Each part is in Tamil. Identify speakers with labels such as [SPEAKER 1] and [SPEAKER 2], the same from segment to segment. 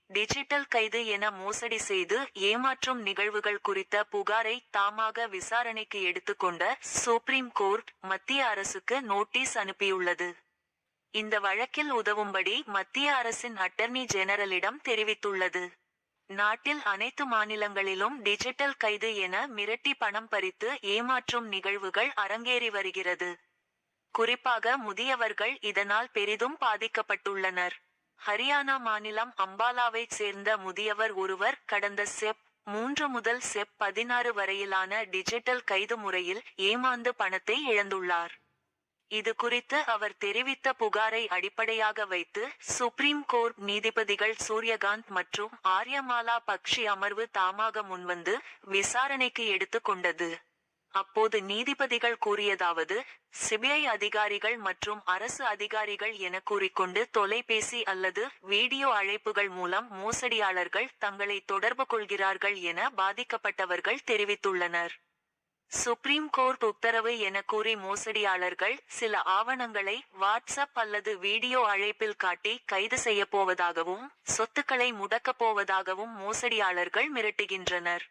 [SPEAKER 1] டிஜிட்டல் கைது என மோசடி செய்து ஏமாற்றும் நிகழ்வுகள் குறித்த புகாரை தாமாக விசாரணைக்கு எடுத்துக்கொண்ட சுப்ரீம் கோர்ட் மத்திய அரசுக்கு நோட்டீஸ் அனுப்பியுள்ளது. இந்த வழக்கில் உதவும்படி மத்திய அரசின் அட்டர்னி ஜெனரலிடம் தெரிவித்துள்ளது. நாட்டில் அனைத்து மாநிலங்களிலும் டிஜிட்டல் கைது என மிரட்டி பணம் பறித்து ஏமாற்றும் நிகழ்வுகள் அரங்கேறி வருகிறது. குறிப்பாக முதியவர்கள் இதனால் பெரிதும் பாதிக்கப்பட்டுள்ளனர். ஹரியானா மாநிலம் அம்பாலாவைச் சேர்ந்த முதியவர் ஒருவர் கடந்த செப். 3 முதல் செப். 16 வரையிலான டிஜிட்டல் கைது முறையில் ஏமாந்து பணத்தை இழந்துள்ளார். இது குறித்து அவர் தெரிவித்த புகாரை அடிப்படையாக வைத்து சுப்ரீம் கோர்ட் நீதிபதிகள் சூரியகாந்த் மற்றும் ஆர்யமாலா பக்ஷி அமர்வு தாமாக முன்வந்து விசாரணைக்கு எடுத்துக் கொண்டது. அப்போது நீதிபதிகள் கூறியதாவது: சிபிஐ அதிகாரிகள் மற்றும் அரசு அதிகாரிகள் என கூறிக்கொண்டு தொலைபேசி அல்லது வீடியோ அழைப்புகள் மூலம் மோசடியாளர்கள் தங்களை தொடர்பு கொள்கிறார்கள் என பாதிக்கப்பட்டவர்கள் தெரிவித்துள்ளனர். சுப்ரீம் கோர்ட் உத்தரவு என கூறி மோசடியாளர்கள் சில ஆவணங்களை வாட்ஸ்அப் அல்லது வீடியோ அழைப்பில் காட்டி கைது செய்யப்போவதாகவும் சொத்துக்களை முடக்கப் போவதாகவும் மோசடியாளர்கள் மிரட்டுகின்றனர்.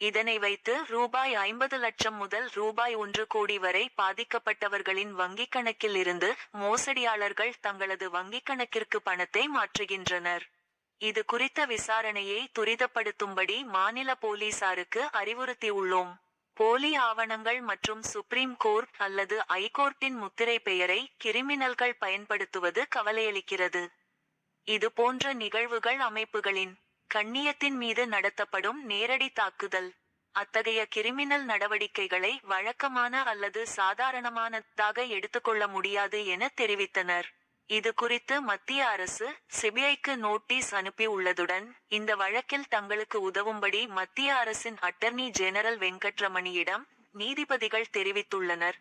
[SPEAKER 1] இதனை வைத்து ரூபாய் 50 லட்சம் முதல் ரூபாய் 1 கோடி வரை பாதிக்கப்பட்டவர்களின் வங்கிக் கணக்கில் இருந்து மோசடியாளர்கள் தங்களது வங்கிக் கணக்கிற்கு பணத்தை மாற்றுகின்றனர். இது குறித்த விசாரணையை துரிதப்படுத்தும்படி மாநில போலீசாருக்கு அறிவுறுத்தியுள்ளோம். போலி ஆவணங்கள் மற்றும் சுப்ரீம் கோர்ட் அல்லது ஐகோர்ட்டின் முத்திரை பெயரை கிரிமினல்கள் பயன்படுத்துவது கவலையளிக்கிறது. இது போன்ற நிகழ்வுகள் அமைப்புகளின் கண்ணியத்தின் மீது நடத்தப்படும் நேரடி தாக்குதல். அத்தகைய கிரிமினல் நடவடிக்கைகளை வழக்கமான அல்லது சாதாரணமானதாக எடுத்துக்கொள்ள முடியாது என தெரிவித்தனர். இது குறித்து மத்திய அரசு சிபிஐக்கு நோட்டீஸ் அனுப்பி உள்ளதுடன் இந்த வழக்கில் தங்களுக்கு உதவும்படி மத்திய அரசின் அட்டர்னி ஜெனரல் வெங்கட்ரமணியிடம் நீதிபதிகள் தெரிவித்துள்ளனர்.